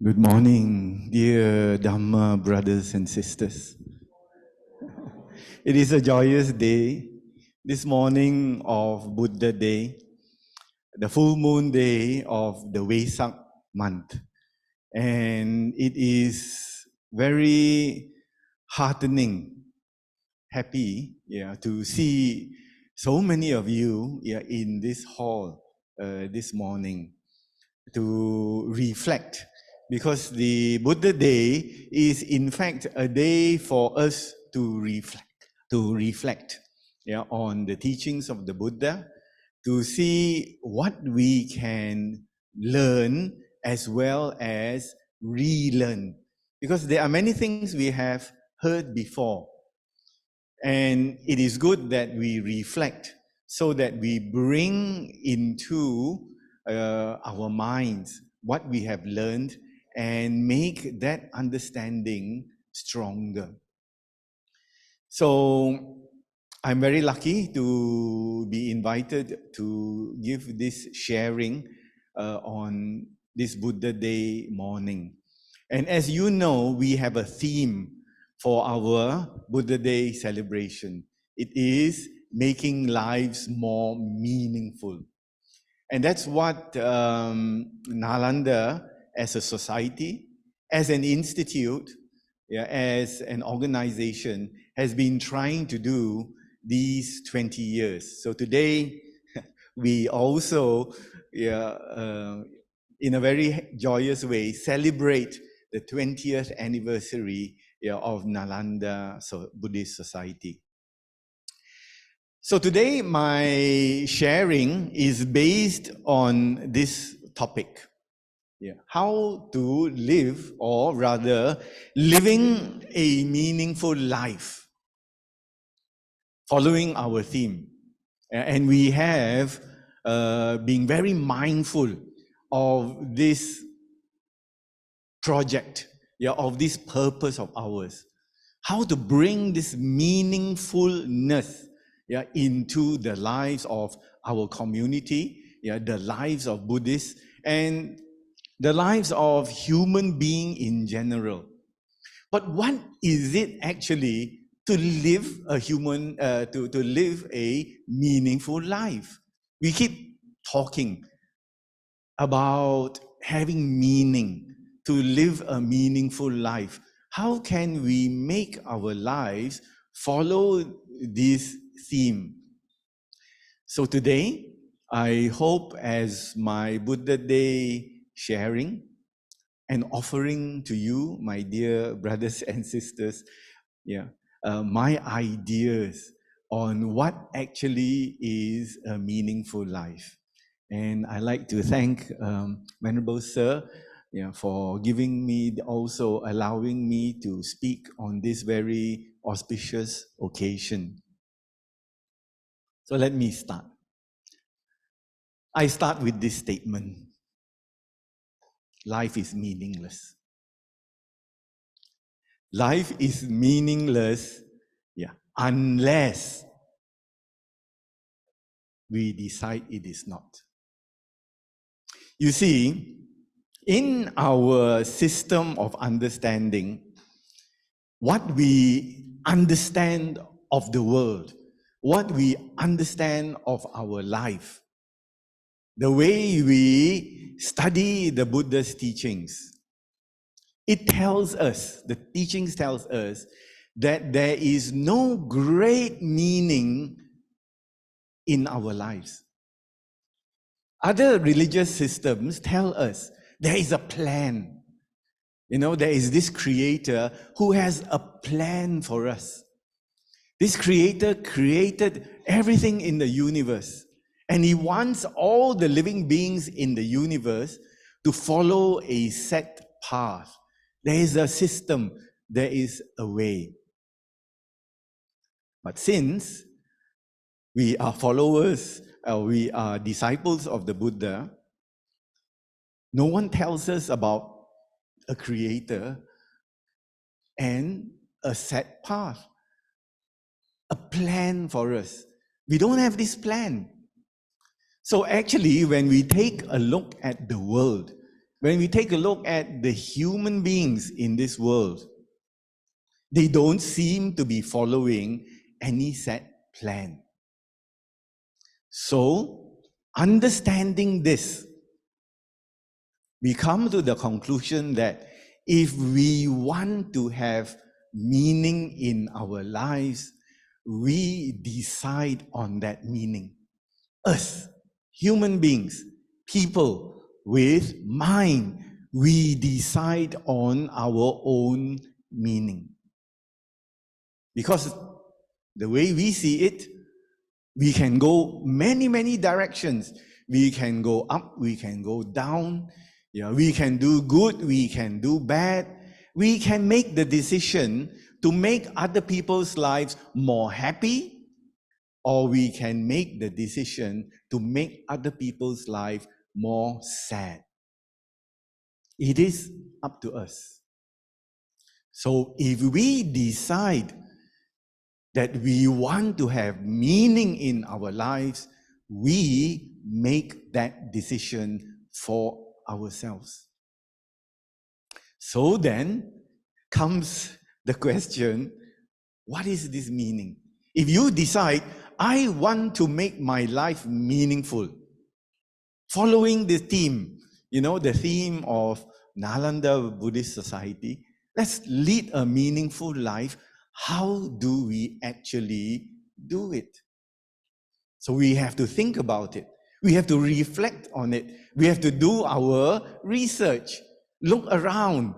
Good morning, dear Dhamma brothers and sisters. It is a joyous day, this morning of Buddha Day, the full moon day of the Vesak month. And it is very heartening, happy to see so many of you in this hall this morning to reflect, because the Buddha Day is in fact a day for us to reflect on the teachings of the Buddha, to see what we can learn as well as relearn, because there are many things we have heard before, and it is good that we reflect so that we bring into our minds what we have learned and make that understanding stronger. So I'm very lucky to be invited to give this sharing on this Buddha Day morning. And as you know, we have a theme for our Buddha Day celebration. It is making lives more meaningful. And that's what Nalanda as a society, as an institute, as an organization has been trying to do these 20 years. So today, we also, in a very joyous way, celebrate the 20th anniversary of Nalanda Buddhist Society. So today, my sharing is based on this topic. How to live, or rather, living a meaningful life, following our theme. And we have been very mindful of this project, of this purpose of ours. How to bring this meaningfulness into the lives of our community, the lives of Buddhists, and the lives of human beings in general. But what is it actually to live a to live a meaningful life? We keep talking about having meaning, to live a meaningful life. How can we make our lives follow this theme? So today, I hope as my Buddha Day sharing and offering to you, my dear brothers and sisters, my ideas on what actually is a meaningful life. And I'd like to thank Venerable Sir for giving me, also allowing me to speak on this very auspicious occasion. So let me start. I start with this statement. Life is meaningless. Life is meaningless, unless we decide it is not. You see, in our system of understanding, what we understand of the world, what we understand of our life, the way we study the Buddha's teachings, it tells us, the teachings tells us, that there is no great meaning in our lives. Other religious systems tell us there is a plan. There is this creator who has a plan for us. This creator created everything in the universe, and he wants all the living beings in the universe to follow a set path. There is a system, there is a way. But since we are followers, we are disciples of the Buddha, no one tells us about a creator and a set path, a plan for us. We don't have this plan. So actually, when we take a look at the world, when we take a look at the human beings in this world, they don't seem to be following any set plan. So, understanding this, we come to the conclusion that if we want to have meaning in our lives, we decide on that meaning. Us, human beings, people with mind, we decide on our own meaning. Because the way we see it, we can go many, many directions. We can go up, we can go down. We can do good, we can do bad. We can make the decision to make other people's lives more happy, or we can make the decision to make other people's life more sad. It is up to us. So if we decide that we want to have meaning in our lives, we make that decision for ourselves. So then comes the question, what is this meaning? If you decide, I want to make my life meaningful, following the theme, the theme of Nalanda Buddhist Society, let's lead a meaningful life. How do we actually do it? So we have to think about it. We have to reflect on it. We have to do our research. Look around.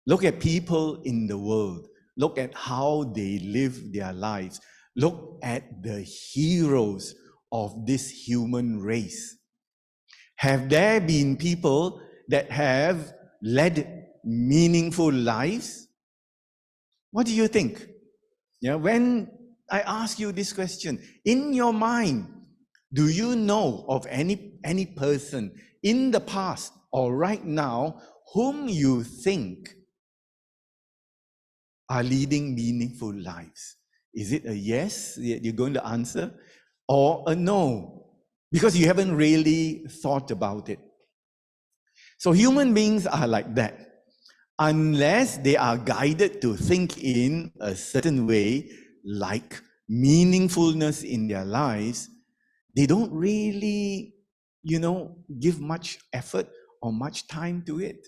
Look at people in the world. Look at how they live their lives. Look at the heroes of this human race. Have there been people that have led meaningful lives? What do you think? When I ask you this question, in your mind, do you know of any person in the past or right now whom you think are leading meaningful lives? Is it a yes that you're going to answer, or a no? Because you haven't really thought about it. So human beings are like that. Unless they are guided to think in a certain way, like meaningfulness in their lives, they don't really, give much effort or much time to it.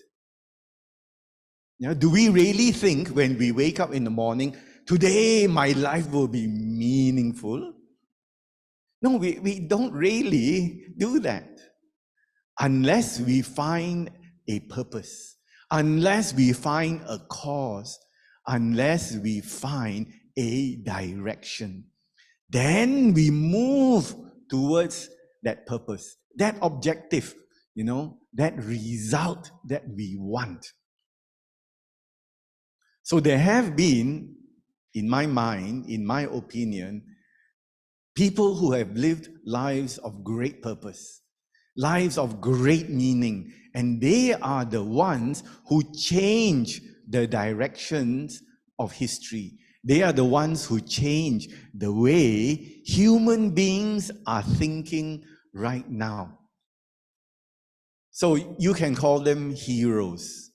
Do we really think when we wake up in the morning, today my life will be meaningful? No, we don't really do that. Unless we find a purpose, unless we find a cause, unless we find a direction, then we move towards that purpose, that objective, that result that we want. So there have been, in my mind, in my opinion, people who have lived lives of great purpose, lives of great meaning, and they are the ones who change the directions of history. They are the ones who change the way human beings are thinking right now. So you can call them heroes.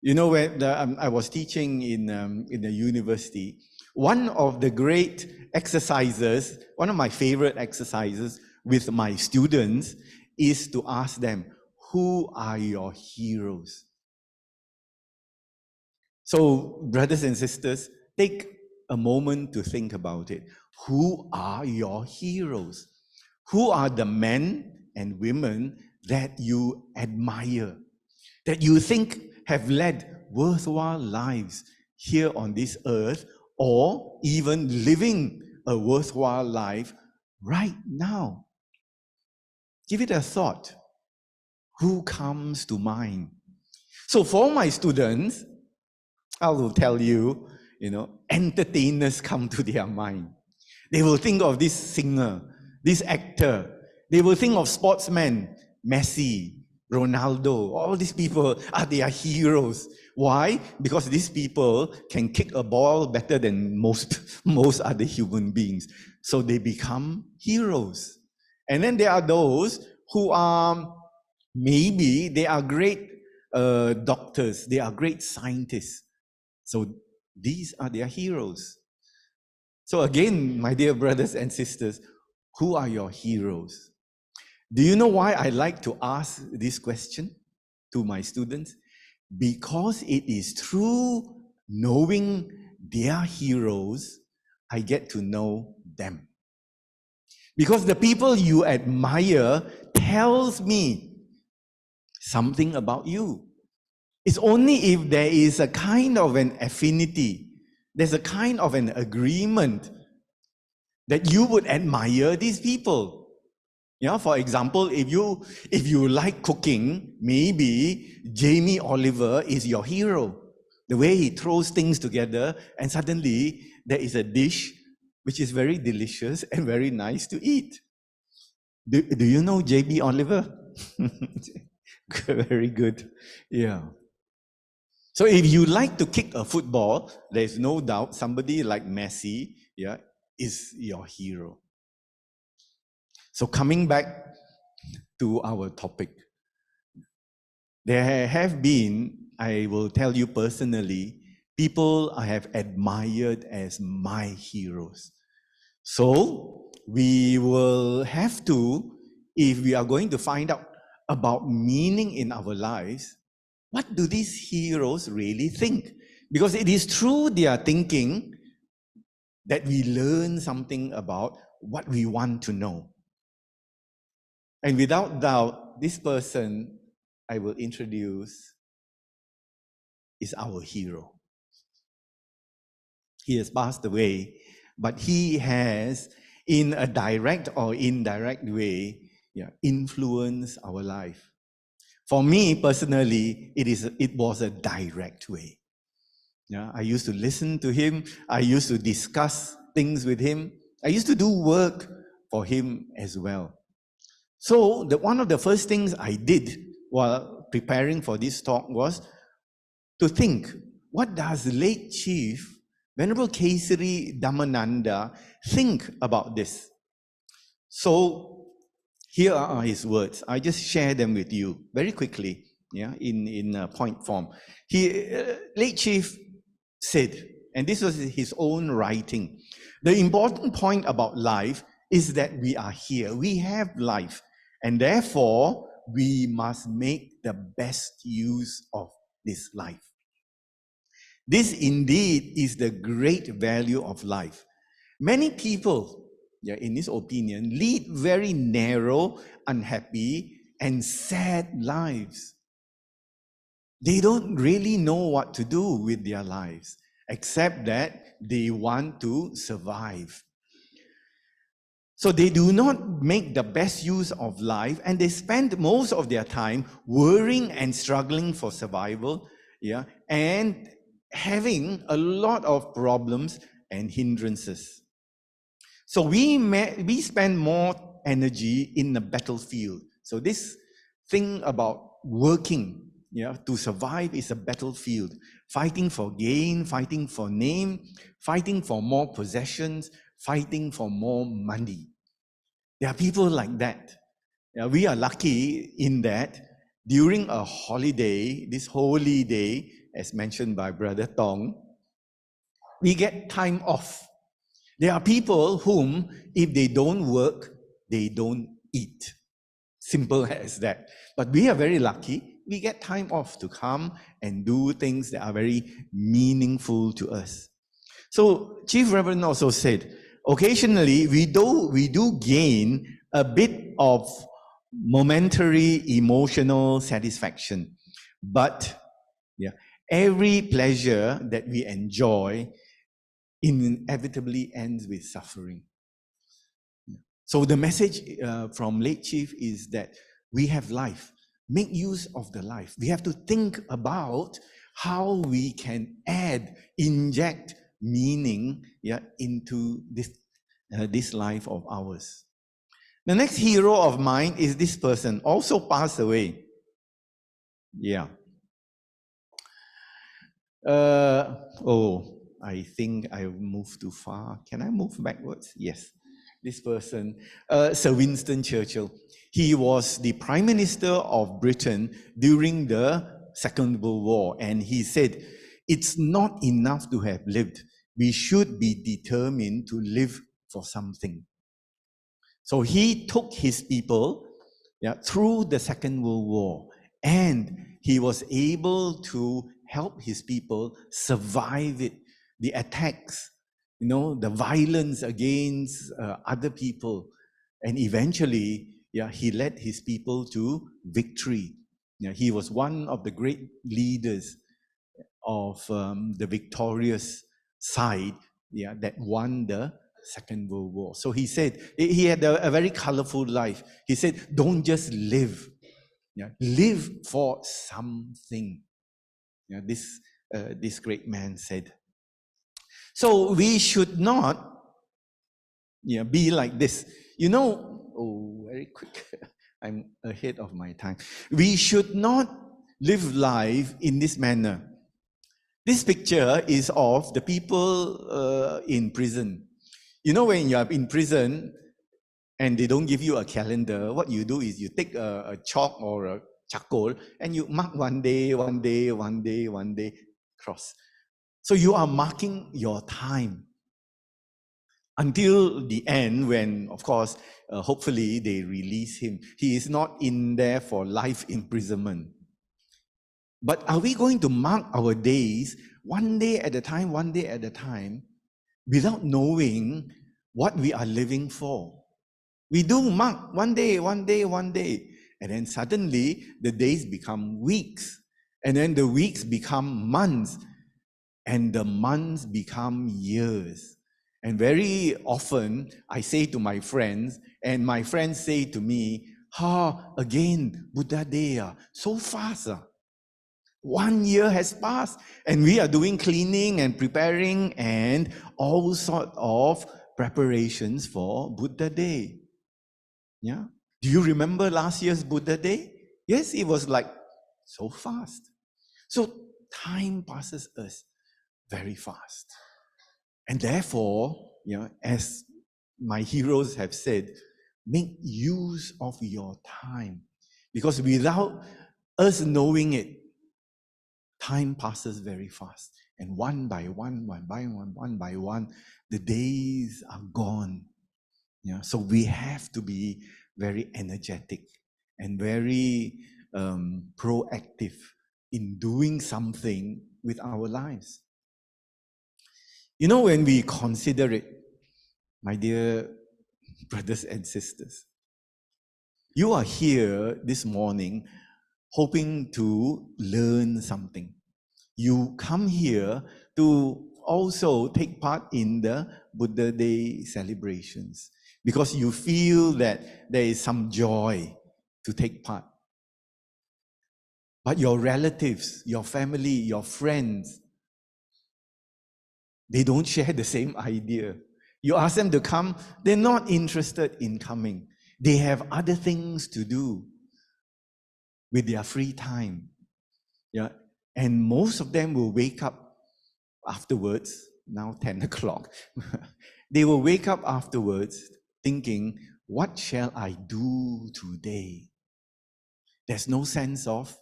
When I was teaching in the university, one of the great exercises, one of my favorite exercises with my students is to ask them, who are your heroes? So, brothers and sisters, take a moment to think about it. Who are your heroes? Who are the men and women that you admire, that you think have led worthwhile lives here on this earth, or even living a worthwhile life right now? Give it a thought. Who comes to mind? So for my students, I will tell you, entertainers come to their mind. They will think of this singer, this actor. They will think of sportsmen, Messi, Ronaldo. All these people are their heroes. Why? Because these people can kick a ball better than most other human beings. So they become heroes. And then there are those who are Maybe they are great doctors, they are great scientists. So these are their heroes. So again, my dear brothers and sisters, who are your heroes? Do you know why I like to ask this question to my students? Because it is through knowing their heroes, I get to know them. Because the people you admire tells me something about you. It's only if there is a kind of an affinity, there's a kind of an agreement that you would admire these people. Yeah, for example, if you like cooking, maybe Jamie Oliver is your hero. The way he throws things together, and suddenly there is a dish which is very delicious and very nice to eat. Do you know JB Oliver? Very good. Yeah. So if you like to kick a football, there's no doubt somebody like Messi, yeah, is your hero. So coming back to our topic, there have been, I will tell you personally, people I have admired as my heroes. So we will have to, if we are going to find out about meaning in our lives, what do these heroes really think? Because it is through their thinking that we learn something about what we want to know. And without doubt, this person I will introduce is our hero. He has passed away, but he has, in a direct or indirect way, influenced our life. For me personally, it was a direct way. Yeah, I used to listen to him. I used to discuss things with him. I used to do work for him as well. So one of the first things I did while preparing for this talk was to think, what does the late Chief, Venerable Kesari Dhammananda, think about this? So here are his words. I just share them with you very quickly, in point form. Late Chief said, and this was his own writing, the important point about life is that we are here. We have life, and therefore we must make the best use of this life. This indeed is the great value of life. Many people, in his opinion, lead very narrow, unhappy, and sad lives. They don't really know what to do with their lives, except that they want to survive. So they do not make the best use of life, and they spend most of their time worrying and struggling for survival, and having a lot of problems and hindrances. So we spend more energy in the battlefield. So this thing about working, to survive is a battlefield. Fighting for gain, fighting for name, fighting for more possessions, fighting for more money. There are people like that. We are lucky in that during a holiday, this holy day, as mentioned by Brother Tong, we get time off. There are people whom, if they don't work, they don't eat. Simple as that. But we are very lucky. We get time off to come and do things that are very meaningful to us. So Chief Reverend also said, occasionally we do gain a bit of momentary emotional satisfaction. But every pleasure that we enjoy inevitably ends with suffering. So the message from late Chief is that we have life. Make use of the life. We have to think about how we can inject meaning into this life of ours. The next hero of mine is this person, also passed away. I think I moved too far. Can I move backwards? Yes. this person, Sir Winston Churchill. He was the Prime Minister of Britain during the Second World War, and he said, "It's not enough to have lived. We should be determined to live for something." So he took his people through the Second World War, and he was able to help his people survive it, the attacks, the violence against other people. And eventually, he led his people to victory. He was one of the great leaders of the victorious side that won the Second World War. So he said, he had a very colorful life. He said, don't just live, live for something. This great man said. So we should not be like this. Very quick. I'm ahead of my time. We should not live life in this manner. This picture is of the people in prison. When you are in prison and they don't give you a calendar, what you do is you take a chalk or a charcoal and you mark one day, cross. So you are marking your time until the end when, of course, hopefully they release him. He is not in there for life imprisonment. But are we going to mark our days one day at a time, without knowing what we are living for? We do mark one day, and then suddenly the days become weeks, and then the weeks become months, and the months become years. And very often I say to my friends, and my friends say to me, again, Buddha Day, so fast. 1 year has passed, and we are doing cleaning and preparing and all sort of preparations for Buddha Day. Yeah. Do you remember last year's Buddha Day? Yes, it was like so fast. So time passes us very fast. And therefore, as my heroes have said, make use of your time. Because without us knowing it, time passes very fast. And one by one, the days are gone. So we have to be very energetic and very proactive in doing something with our lives. When we consider it, my dear brothers and sisters, you are here this morning hoping to learn something. You come here to also take part in the Buddha Day celebrations because you feel that there is some joy to take part. But your relatives, your family, your friends, they don't share the same idea. You ask them to come, they're not interested in coming. They have other things to do with their free time. And most of them will wake up afterwards, now 10 o'clock. They will wake up afterwards thinking, what shall I do today? There's no sense of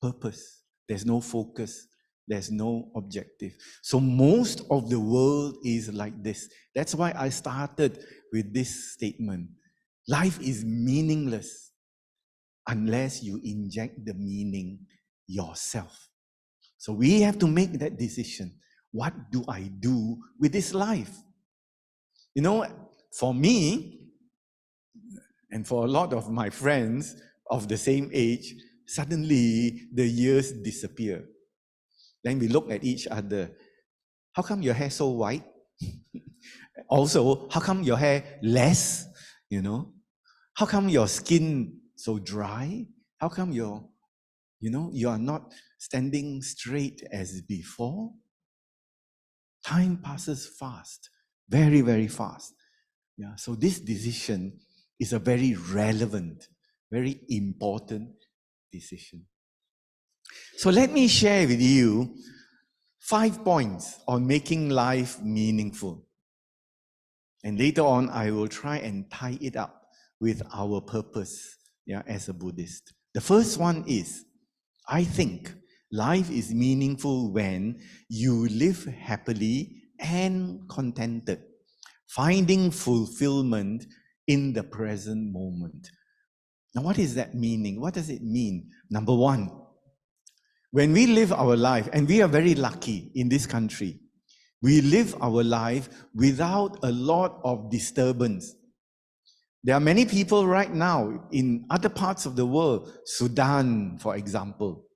purpose. There's no focus. There's no objective. So most of the world is like this. That's why I started with this statement. Life is meaningless unless you inject the meaning yourself. So we have to make that decision. What do I do with this life? For me, and for a lot of my friends of the same age, suddenly the years disappear. Then we look at each other. How come your hair so white? Also, how come your hair less? How come your skin so dry? How come you are not standing straight as before? Time passes fast, very, very fast. So this decision is a very relevant, very important decision. So let me share with you 5 points on making life meaningful. And later on, I will try and tie it up with our purpose, as a Buddhist. The first one is, I think life is meaningful when you live happily and contented, finding fulfillment in the present moment. Now, what is that meaning? What does it mean? Number one, when we live our life, and we are very lucky in this country, we live our life without a lot of disturbance. There are many people right now in other parts of the world, Sudan, for example.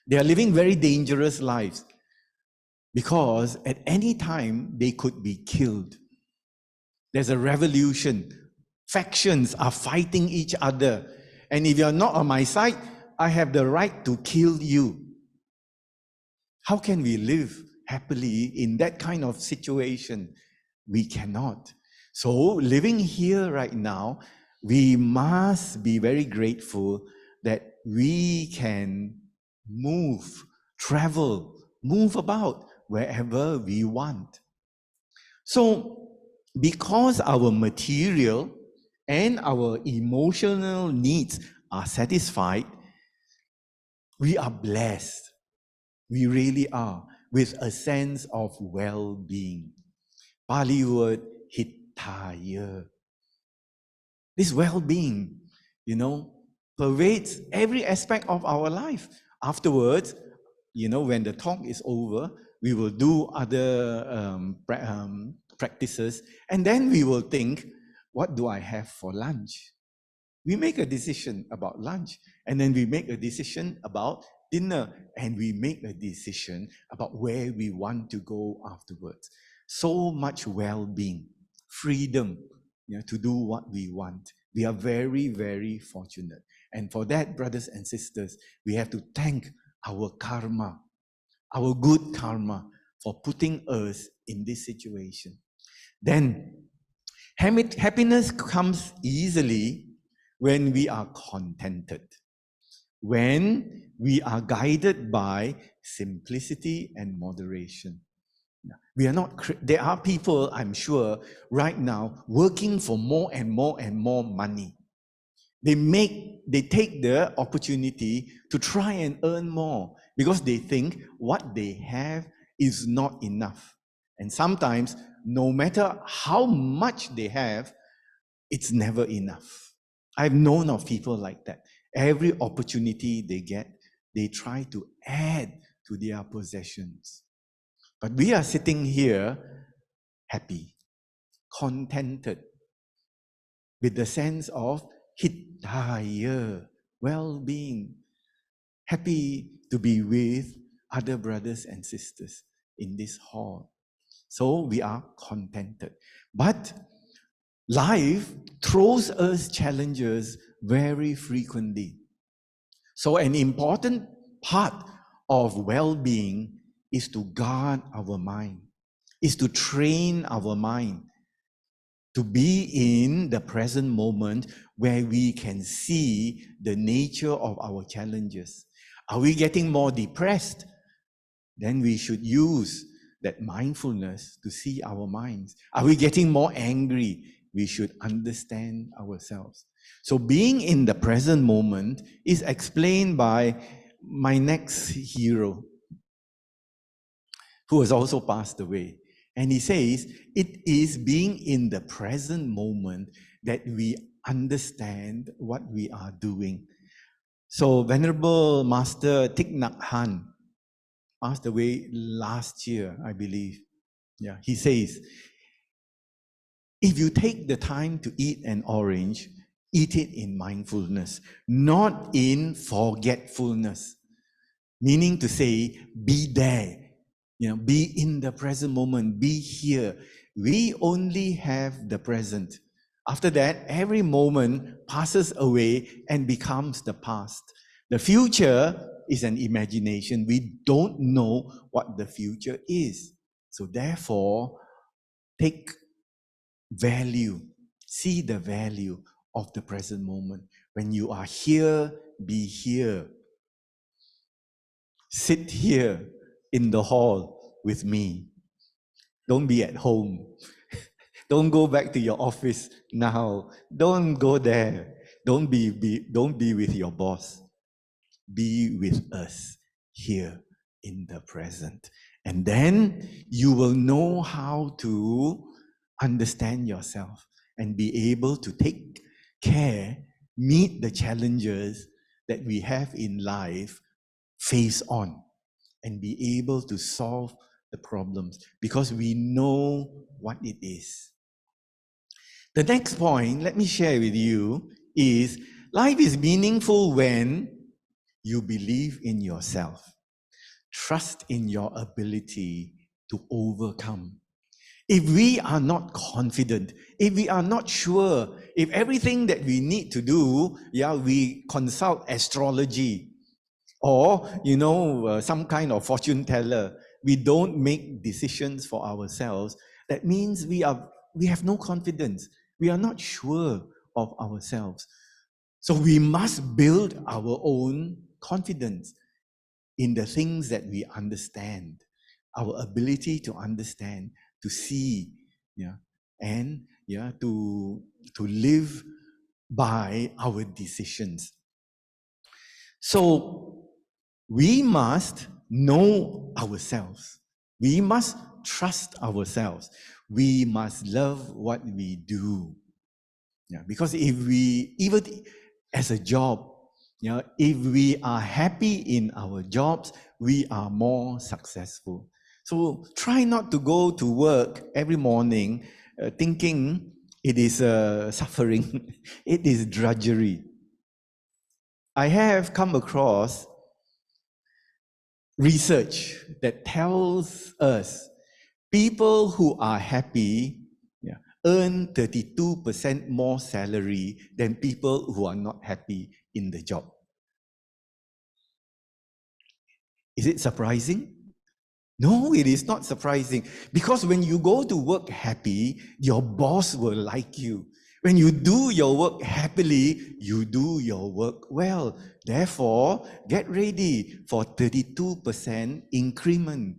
They are living very dangerous lives because at any time they could be killed. There's a revolution. Factions are fighting each other. And if you're not on my side, I have the right to kill you. How can we live happily in that kind of situation? We cannot. So living here right now, we must be very grateful that we can move, travel, move about wherever we want. So because our material and our emotional needs are satisfied, we are blessed. We really are, with a sense of well-being. Pali word hitaya. This well-being, pervades every aspect of our life. Afterwards, when the talk is over, we will do other practices, and then we will think, what do I have for lunch? We make a decision about lunch, and then we make a decision about dinner, and we make a decision about where we want to go afterwards. So much well-being, freedom, to do what we want. We are very, very fortunate. And for that, brothers and sisters, we have to thank our karma, our good karma, for putting us in this situation. Then, happiness comes easily when we are contented, when we are guided by simplicity and moderation. We are not. There are people, I'm sure, right now working for more and more and more money. They take the opportunity to try and earn more because they think what they have is not enough. And sometimes, no matter how much they have, it's never enough. I've known of people like that. Every opportunity they get, they try to add to their possessions. But we are sitting here happy, contented, with the sense of hitaya, well-being, happy to be with other brothers and sisters in this hall. So we are contented. But life throws us challenges very frequently. So an important part of well-being is to guard our mind, is to train our mind to be in the present moment where we can see the nature of our challenges. Are we getting more depressed? Then we should use that mindfulness to see our minds. Are we getting more angry? We should understand ourselves. So being in the present moment is explained by my next hero, who has also passed away. And he says, it is being in the present moment that we understand what we are doing. So Venerable Master Thich Nhat Hanh passed away last year, I believe. Yeah, he says, if you take the time to eat an orange, eat it in mindfulness, not in forgetfulness. Meaning to say, be there. Be in the present moment, be here. We only have the present. After that, every moment passes away and becomes the past. The future is an imagination. We don't know what the future is. So therefore, take value, see the value of the present moment. When you are here, be here. Sit here in the hall with me. Don't be at home. Don't go back to your office now. Don't go there. Don't be with your boss. Be with us here in the present. And then you will know how to understand yourself and be able to take care, meet the challenges that we have in life, face on, and be able to solve the problems because we know what it is. The next point, let me share with you, is life is meaningful when you believe in yourself, trust in your ability to overcome. If we are not confident, if we are not sure, if everything that we need to do, we consult astrology or, some kind of fortune teller, we don't make decisions for ourselves, that means we have no confidence. We are not sure of ourselves. So we must build our own confidence in the things that we understand, our ability to understand, to see, and to live by our decisions. So we must know ourselves. We must trust ourselves. We must love what we do. Because if we, even as a job, if we are happy in our jobs, we are more successful. So try not to go to work every morning thinking it is suffering, it is drudgery. I have come across research that tells us people who are happy earn 32% more salary than people who are not happy in the job. Is it surprising? No, it is not surprising. Because when you go to work happy, your boss will like you. When you do your work happily, you do your work well. Therefore, get ready for 32% increment.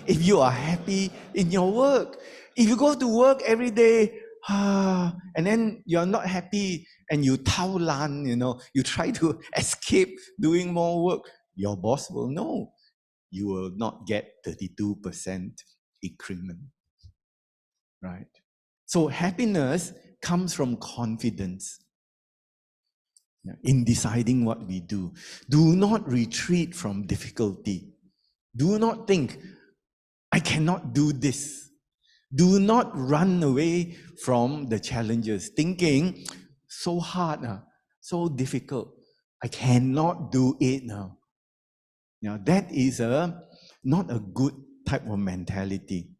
If you are happy in your work. If you go to work every day, and then you're not happy and you tao lan, you try to escape doing more work, your boss will know you will not get 32% increment, right? So happiness comes from confidence in deciding what we do. Do not retreat from difficulty. Do not think, I cannot do this. Do not run away from the challenges, thinking, so hard, so difficult, I cannot do it now. That is not a good type of mentality.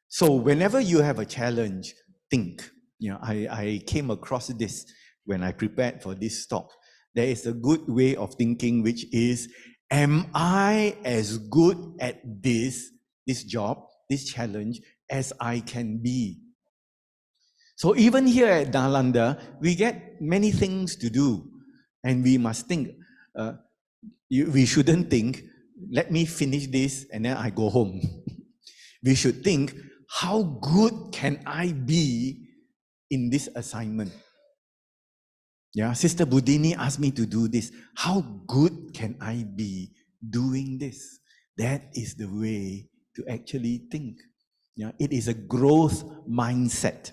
So whenever you have a challenge, think. I came across this when I prepared for this talk. There is a good way of thinking, which is, am I as good at this job, this challenge, as I can be? So even here at Nalanda, we get many things to do, and we must think. We shouldn't think, let me finish this and then I go home. We should think, how good can I be in this assignment? Sister Budini asked me to do this. How good can I be doing this? That is the way to actually think. It is a growth mindset,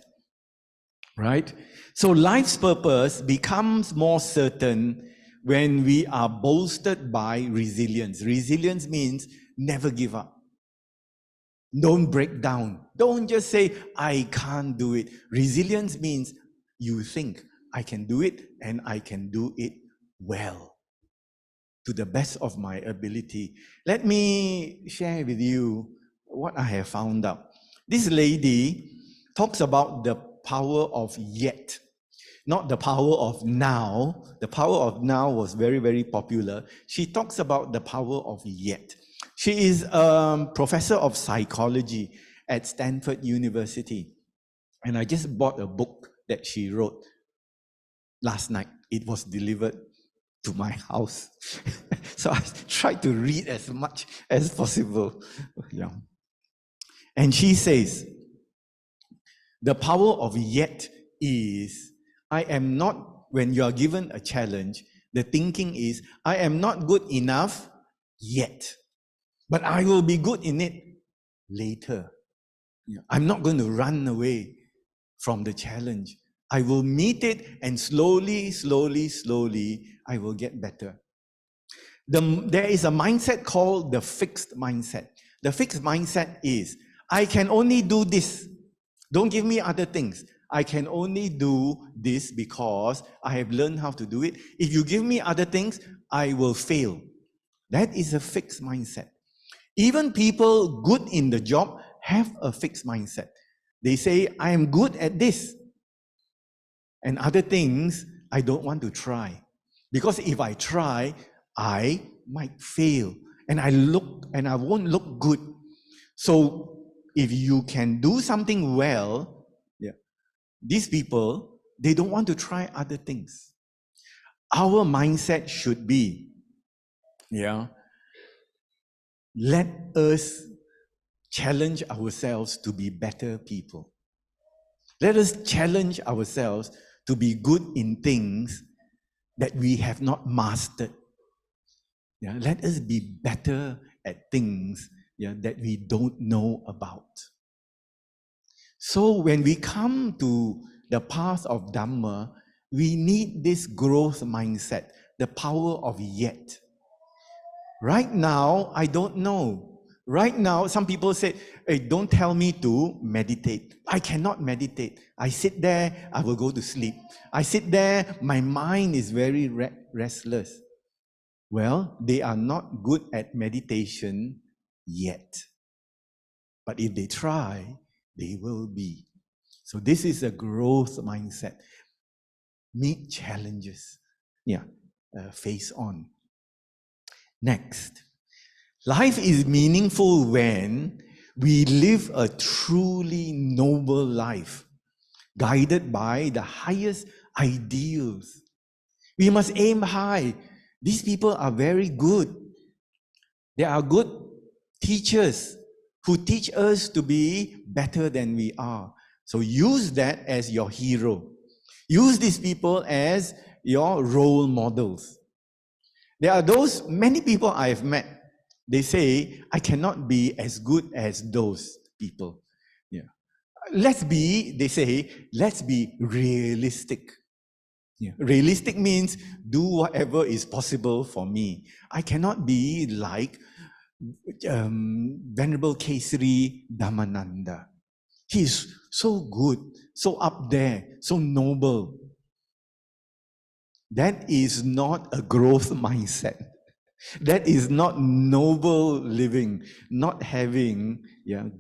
right? So life's purpose becomes more certain when we are bolstered by resilience. Resilience means never give up. Don't break down. Don't just say, I can't do it. Resilience means you think, I can do it and I can do it well, to the best of my ability. Let me share with you what I have found out. This lady talks about the power of yet, not the power of now. The power of now was very, very popular. She talks about the power of yet. She is a professor of psychology at Stanford University. And I just bought a book that she wrote last night. It was delivered to my house. So I tried to read as much as possible. And she says, The power of yet is, I am not, when you are given a challenge, the thinking is, I am not good enough yet, but I will be good in it later. I'm not going to run away from the challenge. I will meet it, and slowly, I will get better. There is a mindset called the fixed mindset. The fixed mindset is, I can only do this. Don't give me other things. I can only do this because I have learned how to do it. If you give me other things, I will fail. That is a fixed mindset. Even people good in the job have a fixed mindset. They say, I am good at this. And other things, I don't want to try. Because if I try, I might fail. And I won't look good. So if you can do something well, these people, they don't want to try other things. Our mindset should be, let us challenge ourselves to be better people. Let us challenge ourselves to be good in things that we have not mastered. Let us be better at things that we don't know about. So when we come to the path of Dhamma, we need this growth mindset, the power of yet. Right now, I don't know. Right now, some people say, hey, don't tell me to meditate. I cannot meditate. I sit there, I will go to sleep. I sit there, my mind is very restless. Well, they are not good at meditation yet. But if they try, they will be. So this is a growth mindset. Meet challenges. Face on. Next. Life is meaningful when we live a truly noble life, guided by the highest ideals. We must aim high. These people are very good. They are good teachers who teach us to be better than we are. So use that as your hero. Use these people as your role models. There are many people I have met, they say, I cannot be as good as those people. They say, let's be realistic. Realistic means do whatever is possible for me. I cannot be like Venerable Kesari Dhammananda. He is so good, so up there, so noble. That is not a growth mindset. That is not noble living, not having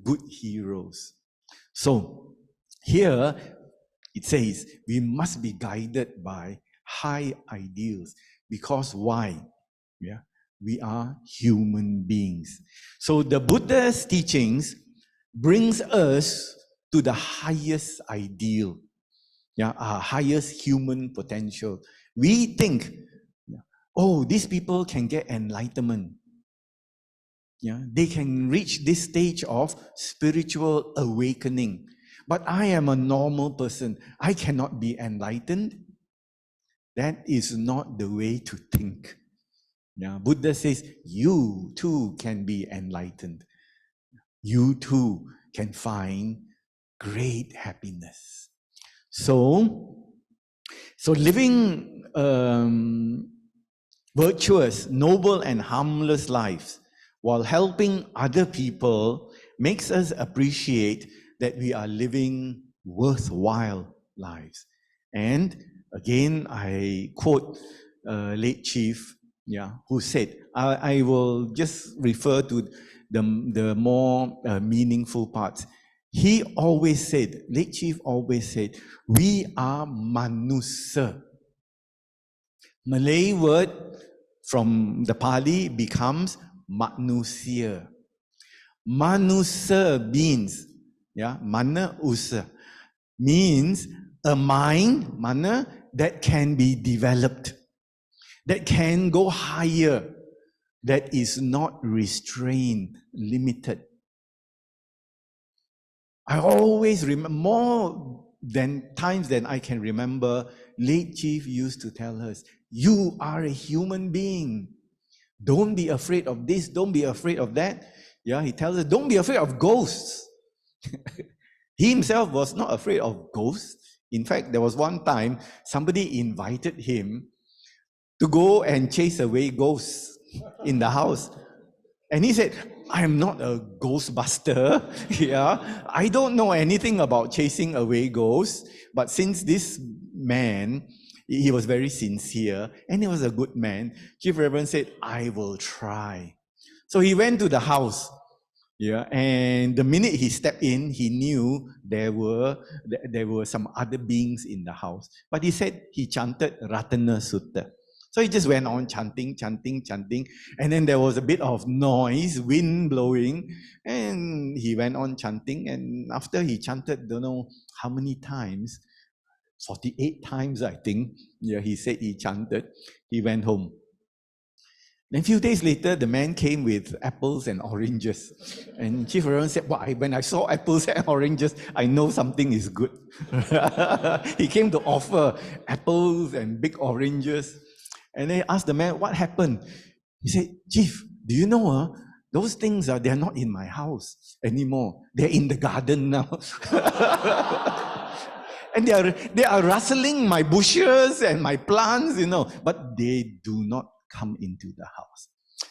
good heroes. So here it says we must be guided by high ideals. Because why? We are human beings. So the Buddha's teachings brings us to the highest ideal, our highest human potential. We think, these people can get enlightenment. They can reach this stage of spiritual awakening. But I am a normal person. I cannot be enlightened. That is not the way to think. Buddha says, you too can be enlightened. You too can find great happiness. So living virtuous, noble and harmless lives while helping other people makes us appreciate that we are living worthwhile lives. And again, I quote late Chief, who said, I will just refer to the more meaningful parts. He always said, late Chief always said, we are manusa. Malay word from the Pali becomes manusia. Manusa means, mana usa, means a mind, mana, that can be developed, that can go higher, that is not restrained, limited. I always remember, more than times than I can remember, late Chief used to tell us, you are a human being. Don't be afraid of this, don't be afraid of that. Yeah, he tells us, don't be afraid of ghosts. He himself was not afraid of ghosts. In fact, there was one time somebody invited him to go and chase away ghosts in the house. And he said, I am not a ghostbuster. Yeah, I don't know anything about chasing away ghosts. But since this man, he was very sincere and he was a good man, Chief Reverend said, I will try. So he went to the house. Yeah, and the minute he stepped in, he knew there were some other beings in the house. But he said he chanted Ratana Sutta. So he just went on chanting, chanting, chanting. And then there was a bit of noise, wind blowing. And he went on chanting. And after he chanted, don't know how many times, 48 times, I think. Yeah, he said he chanted. He went home. Then a few days later, the man came with apples and oranges. And Chief Reverend said, well, when I saw apples and oranges, I know something is good. He came to offer apples and big oranges. And they asked the man, what happened? He said, Chief, do you know, those things, they're not in my house anymore. They're in the garden now. And they are rustling my bushes and my plants, but they do not come into the house.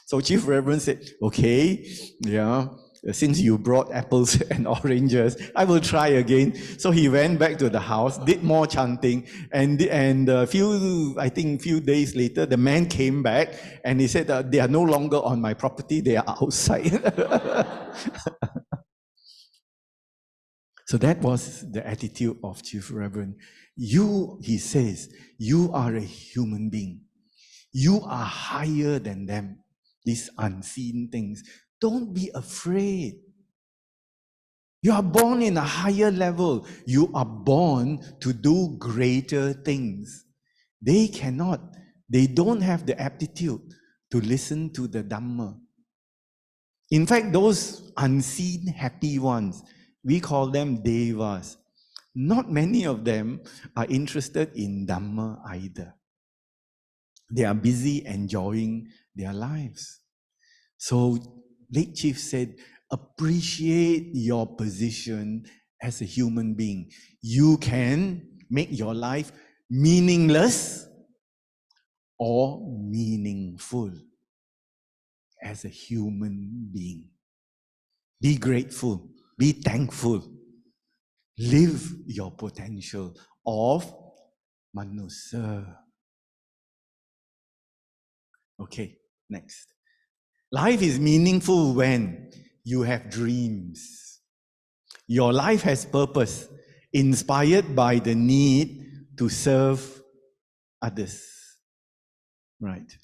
So Chief Reverend said, okay, yeah, since you brought apples and oranges, I will try again. So he went back to the house, did more chanting, and a few days later, the man came back and he said, they are no longer on my property, they are outside. So that was the attitude of Chief Reverend. You, he says, you are a human being. You are higher than them, these unseen things. Don't be afraid. You are born in a higher level. You are born to do greater things. They cannot. They don't have the aptitude to listen to the Dhamma. In fact, those unseen happy ones, we call them devas. Not many of them are interested in Dhamma either. They are busy enjoying their lives. So, late Chief said, appreciate your position as a human being. You can make your life meaningless or meaningful as a human being. Be grateful, be thankful. Live your potential of manusia. Okay, next. Life is meaningful when you have dreams. Your life has purpose, inspired by the need to serve others. Right.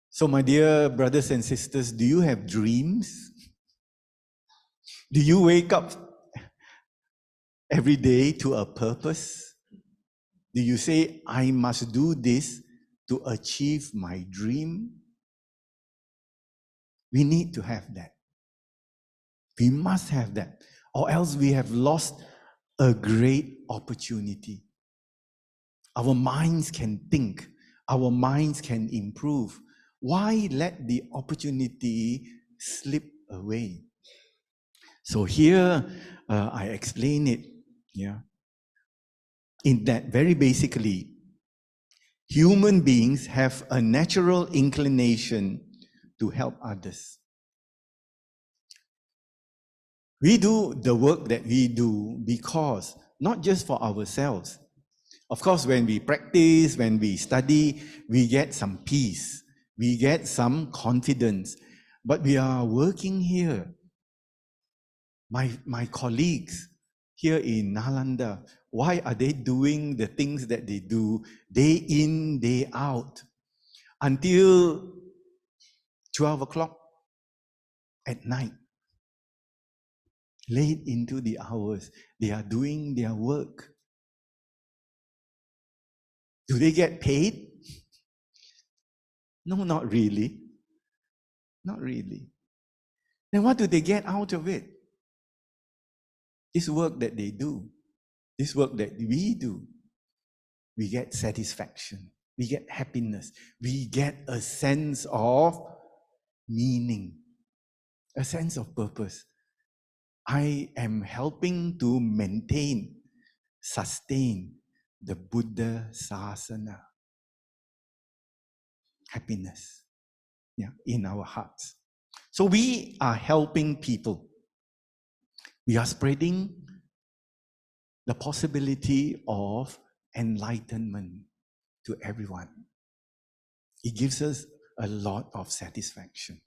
So, my dear brothers and sisters, do you have dreams? Do you wake up every day to a purpose? Do you say, I must do this to achieve my dream? We need to have that. We must have that, or else we have lost a great opportunity. Our minds can think, our minds can improve. Why let the opportunity slip away? So here I explain it. Yeah. In that, very basically, human beings have a natural inclination to help others. We do the work that we do because, not just for ourselves. Of course, when we practice, when we study, we get some peace, we get some confidence. But we are working here. My colleagues here in Nalanda, why are they doing the things that they do day in, day out, until 12 o'clock at night? Late into the hours, they are doing their work. Do they get paid? No, not really. Not really. Then what do they get out of it? this work that they do, this work that we do, we get satisfaction, we get happiness, we get a sense of meaning, a sense of purpose. I am helping to maintain, sustain the Buddha Sasana. Happiness, in our hearts. So we are helping people. We are spreading the possibility of enlightenment to everyone. It gives us a lot of satisfaction.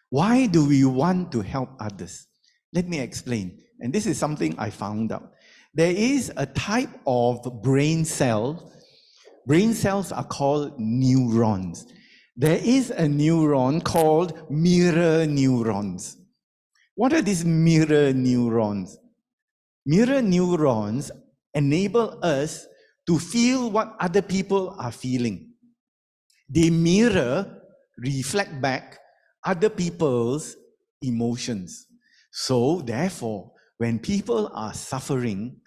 Why do we want to help others? Let me explain. And this is something I found out. There is a type of brain cell. Brain cells are called neurons. There is a neuron called mirror neurons. What are these mirror neurons? Mirror neurons enable us to feel what other people are feeling. They mirror, reflect back other people's emotions. So therefore, when people are suffering,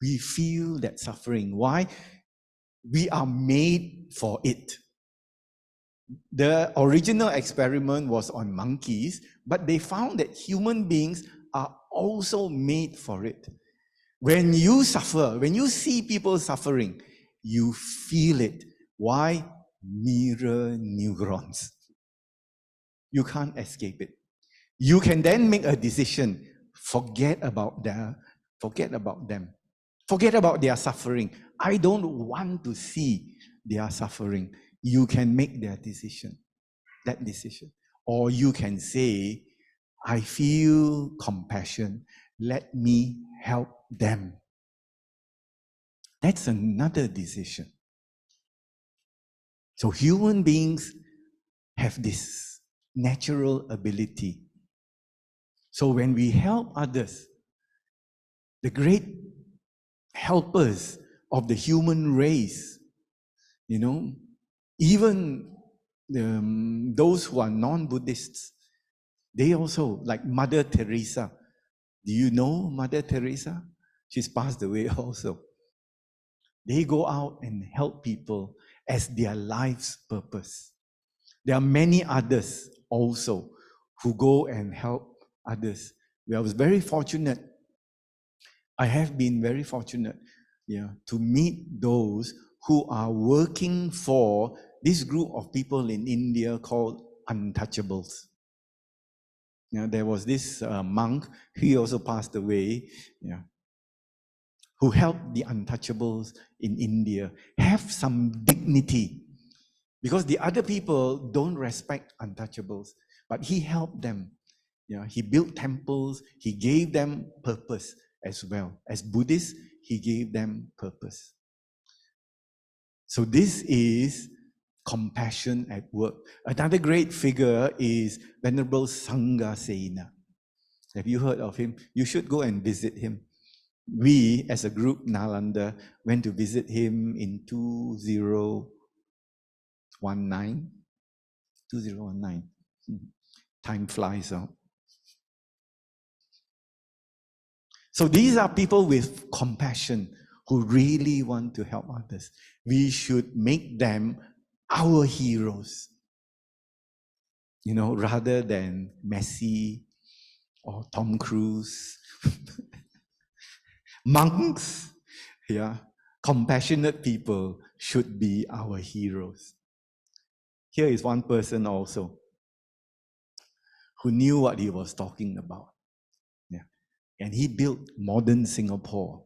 we feel that suffering. Why? We are made for it. The original experiment was on monkeys, but they found that human beings are also made for it. When you suffer, when you see people suffering, you feel it. Why? Mirror neurons. You can't escape it. You can then make a decision. Forget about them. Forget about their suffering. I don't want to see their suffering. You can make that decision. Or you can say, I feel compassion. Let me help them. That's another decision. So human beings have this natural ability. So when we help others, the great helpers of the human race, even those who are non-Buddhists, they also, like Mother Teresa. Do you know Mother Teresa? She's passed away also. They go out and help people as their life's purpose. There are many others also who go and help others. I was very fortunate. I have been very fortunate to meet those who are working for this group of people in India called untouchables. There was this monk, he also passed away, who helped the untouchables in India have some dignity. Because the other people don't respect untouchables, but he helped them. He built temples, he gave them purpose as well. As Buddhists, he gave them purpose. So this is compassion at work. Another great figure is Venerable Sanghasena. Have you heard of him? You should go and visit him. We, as a group, Nalanda, went to visit him in 2019. Time flies out. So these are people with compassion who really want to help others. We should make them our heroes, rather than Messi or Tom Cruise. Monks, compassionate people should be our heroes. Here is one person also who knew what he was talking about. And he built modern Singapore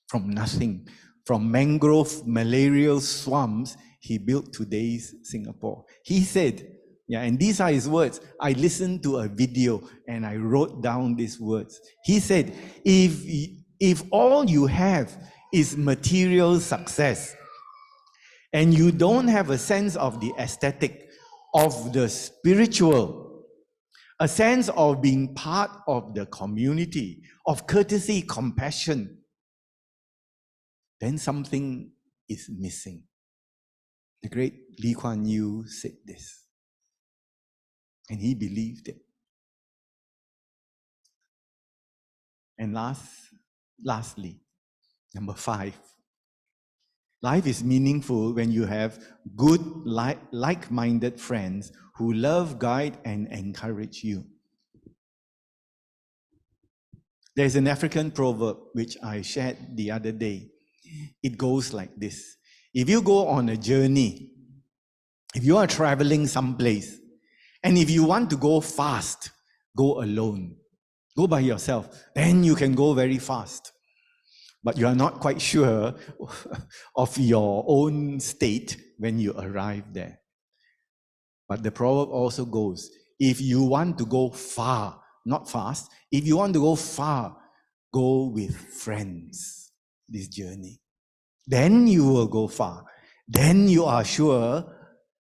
from nothing. From mangrove malarial swamps, he built today's Singapore. He said, and these are his words. I listened to a video and I wrote down these words. He said, if all you have is material success, and you don't have a sense of the aesthetic, of the spiritual, a sense of being part of the community, of courtesy, compassion, then something is missing. The great Lee Kuan Yew said this, and he believed it. And lastly, number 5, life is meaningful when you have good, like-minded friends who love, guide, and encourage you. There's an African proverb which I shared the other day. It goes like this. If you go on a journey, if you are traveling someplace, and if you want to go fast, go alone. Go by yourself. Then you can go very fast. But you are not quite sure of your own state when you arrive there. But the proverb also goes, if you want to go far, not fast, if you want to go far, go with friends, this journey. Then you will go far. Then you are sure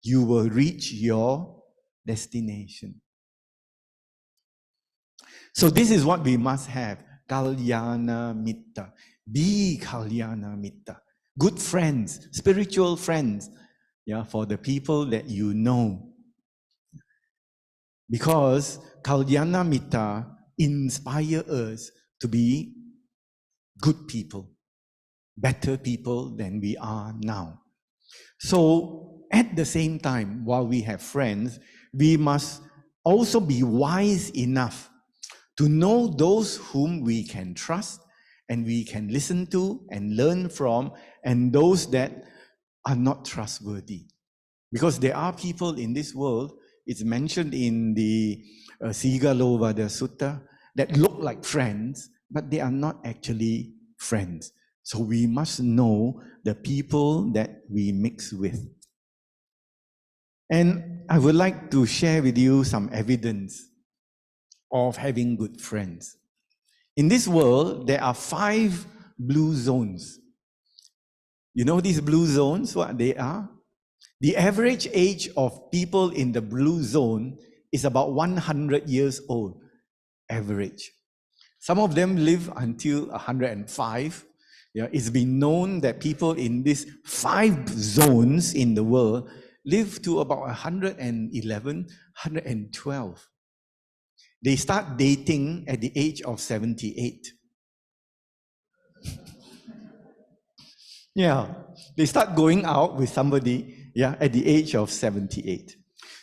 you will reach your destination. So this is what we must have. Kalyana Mitta. Be Kalyana Mitta. Good friends, spiritual friends, for the people that you know. Because Kalyana Mitta inspire us to be good people, better people than we are now. So at the same time, while we have friends, we must also be wise enough to know those whom we can trust and we can listen to and learn from, and those that are not trustworthy. Because there are people in this world, it's mentioned in the Sigalovada Sutta, that look like friends, but they are not actually friends. So we must know the people that we mix with. And I would like to share with you some evidence of having good friends. In this world, there are 5 blue zones. You know these blue zones, what they are? The average age of people in the blue zone is about 100 years old, average. Some of them live until 105. It's been known that people in these 5 zones in the world live to about 111, 112. They start dating at the age of 78. They start going out with somebody, at the age of 78.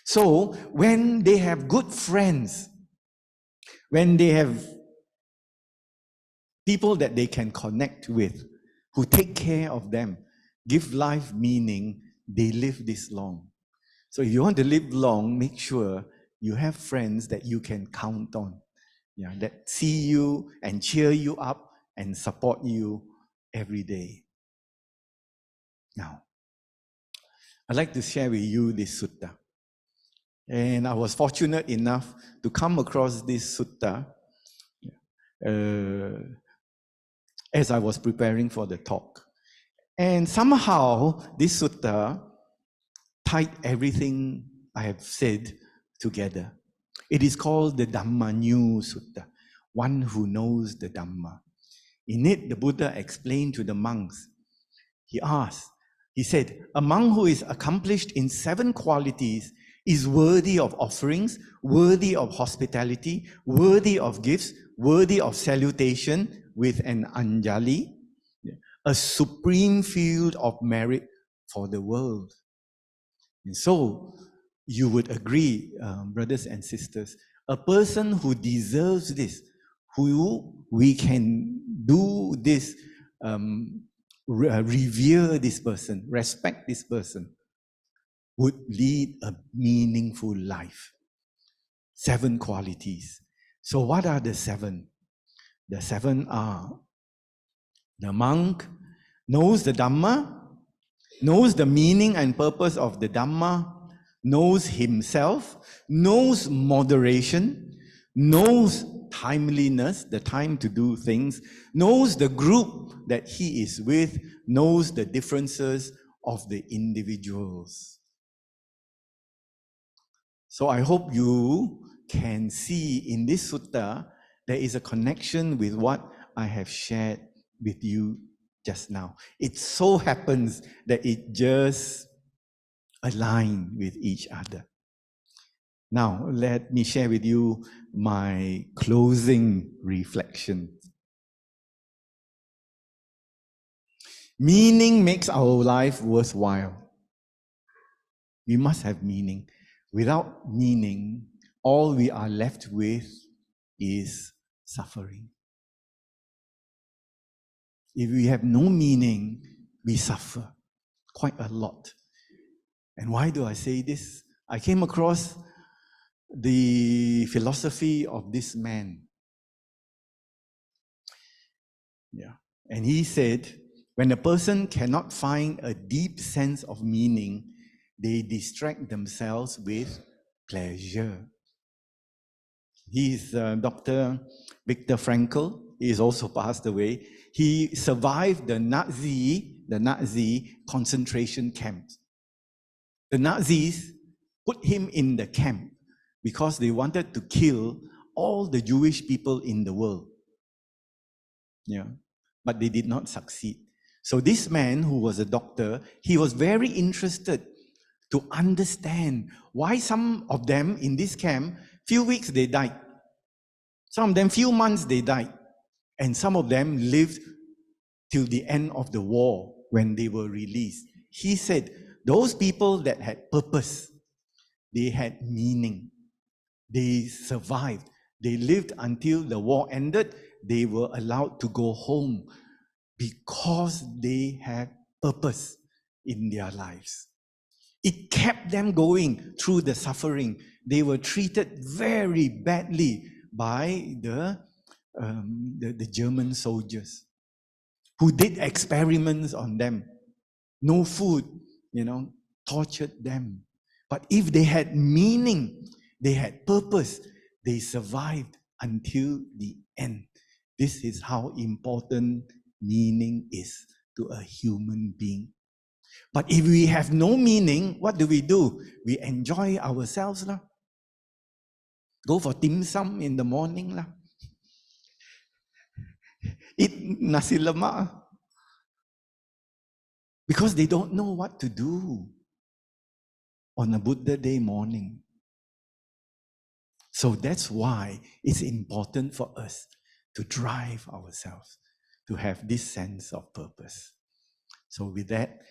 So when they have good friends, when they have people that they can connect with, who take care of them, give life meaning, they live this long. So if you want to live long, make sure you have friends that you can count on, that see you and cheer you up and support you every day. Now, I'd like to share with you this sutta. And I was fortunate enough to come across this sutta as I was preparing for the talk. And somehow, this sutta tied everything I have said together. It is called the Dhammanyu Sutta, one who knows the Dhamma. In it, the Buddha explained to the monks, he said, a monk who is accomplished in 7 qualities is worthy of offerings, worthy of hospitality, worthy of gifts, worthy of salutation with an anjali, a supreme field of merit for the world. And so, you would agree, brothers and sisters, a person who deserves this, who we can do this, revere this person, respect this person, would lead a meaningful life. 7 qualities. So what are the 7? The 7 are: the monk knows the Dhamma, knows the meaning and purpose of the Dhamma, knows himself, knows moderation, knows timeliness, the time to do things, knows the group that he is with, knows the differences of the individuals. So I hope you can see in this sutta, there is a connection with what I have shared with you just now. It so happens that it just aligns with each other. Now, let me share with you my closing reflection. Meaning makes our life worthwhile. We must have meaning. Without meaning, all we are left with is suffering. If we have no meaning, we suffer quite a lot. And why do I say this? I came across the philosophy of this man. Yeah. And he said, when a person cannot find a deep sense of meaning, they distract themselves with pleasure. He's Dr. Viktor Frankl. He is also passed away. He survived the Nazi concentration camps. The Nazis put him in the camp because they wanted to kill all the Jewish people in the world. Yeah, but they did not succeed. So this man who was a doctor, he was very interested to understand why some of them in this camp, few weeks they died. Some of them, few months they died. And some of them lived till the end of the war when they were released. He said, those people that had purpose, they had meaning, they survived, they lived until the war ended, they were allowed to go home because they had purpose in their lives. It kept them going through the suffering. They were treated very badly by the German soldiers who did experiments on them. No food, tortured them. But if they had meaning, they had purpose, they survived until the end. This is how important meaning is to a human being. But if we have no meaning, what do? We enjoy ourselves. Go for dim sum in the morning. Eat nasi lemak. Because they don't know what to do on a Buddha Day morning. So that's why it's important for us to drive ourselves, to have this sense of purpose. So with that,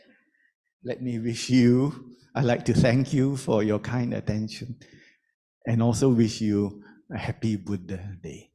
let me wish you, I'd like to thank you for your kind attention and also wish you a happy Buddha Day.